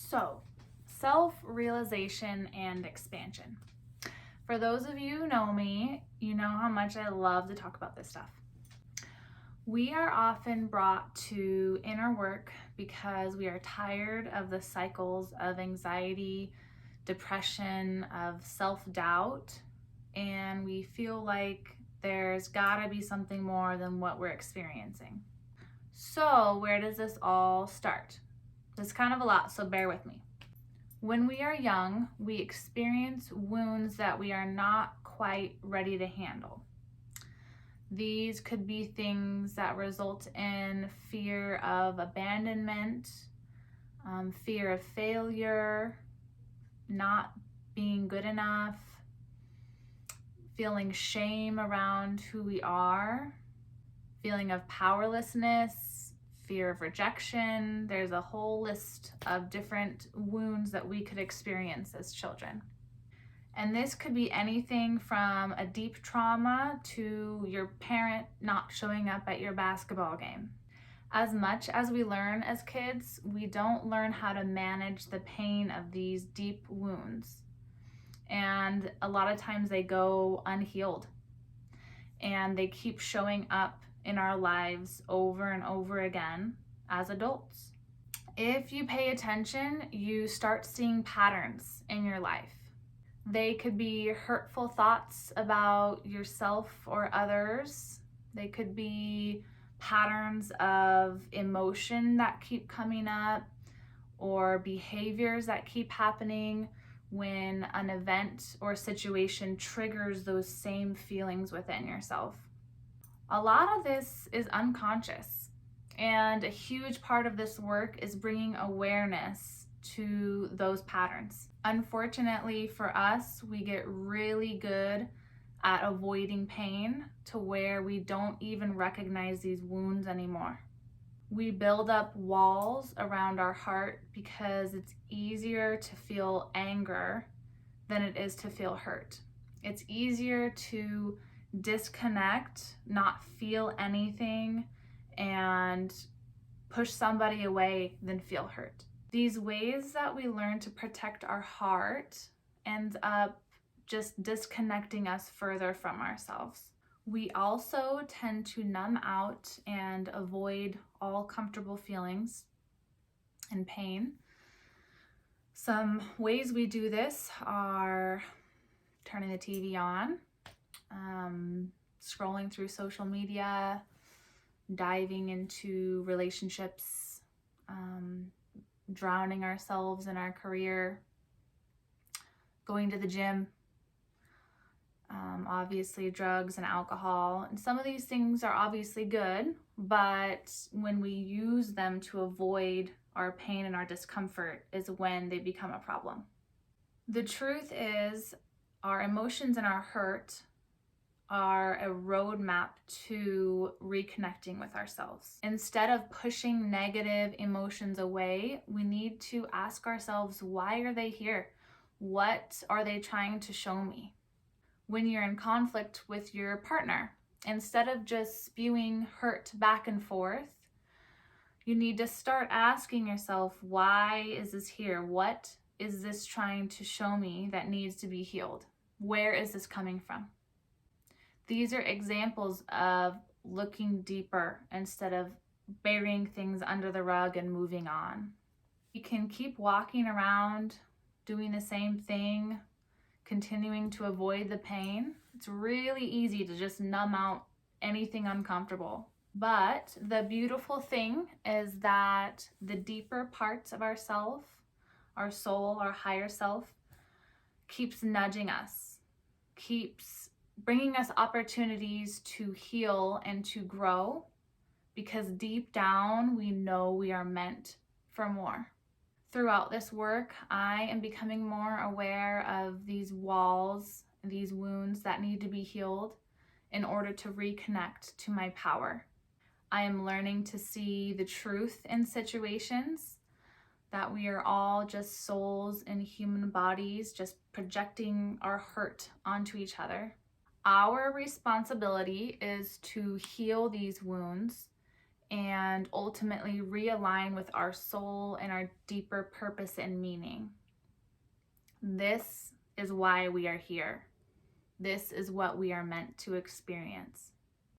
So, self-realization and expansion. For those of you who know me, you know how much I love to talk about this stuff. We are often brought to inner work because we are tired of the cycles of anxiety, depression, of self-doubt, and we feel like there's gotta be something more than what we're experiencing. So, where does this all start? It's kind of a lot, so bear with me. When we are young, we experience wounds that we are not quite ready to handle. These could be things that result in fear of abandonment, fear of failure, not being good enough, feeling shame around who we are, feeling of powerlessness, fear of rejection. There's a whole list of different wounds that we could experience as children. And this could be anything from a deep trauma to your parent not showing up at your basketball game. As much as we learn as kids, we don't learn how to manage the pain of these deep wounds. And a lot of times they go unhealed and they keep showing up in our lives over and over again as adults. If you pay attention, you start seeing patterns in your life. They could be hurtful thoughts about yourself or others. They could be patterns of emotion that keep coming up or behaviors that keep happening when an event or situation triggers those same feelings within yourself. A lot of this is unconscious, and a huge part of this work is bringing awareness to those patterns. Unfortunately for us, we get really good at avoiding pain to where we don't even recognize these wounds anymore. We build up walls around our heart because it's easier to feel anger than it is to feel hurt. It's easier to disconnect, not feel anything, and push somebody away than feel hurt. These ways that we learn to protect our heart ends up just disconnecting us further from ourselves. We also tend to numb out and avoid all comfortable feelings and pain. Some ways we do this are turning the TV on, scrolling through social media, diving into relationships, drowning ourselves in our career, going to the gym, obviously drugs and alcohol. And some of these things are obviously good, but when we use them to avoid our pain and our discomfort is when they become a problem. The truth is, our emotions and our hurt are a roadmap to reconnecting with ourselves. Instead of pushing negative emotions away, we need to ask ourselves, why are they here? What are they trying to show me? When you're in conflict with your partner, instead of just spewing hurt back and forth, you need to start asking yourself, why is this here? What is this trying to show me that needs to be healed? Where is this coming from? These are examples of looking deeper instead of burying things under the rug and moving on. You can keep walking around doing the same thing, continuing to avoid the pain. It's really easy to just numb out anything uncomfortable. But the beautiful thing is that the deeper parts of ourself, our soul, our higher self, keeps nudging us, keeps bringing us opportunities to heal and to grow, because deep down we know we are meant for more. Throughout this work, I am becoming more aware of these walls, these wounds that need to be healed in order to reconnect to my power. I am learning to see the truth in situations, that we are all just souls in human bodies, just projecting our hurt onto each other. Our responsibility is to heal these wounds and ultimately realign with our soul and our deeper purpose and meaning. This is why we are here. This is what we are meant to experience.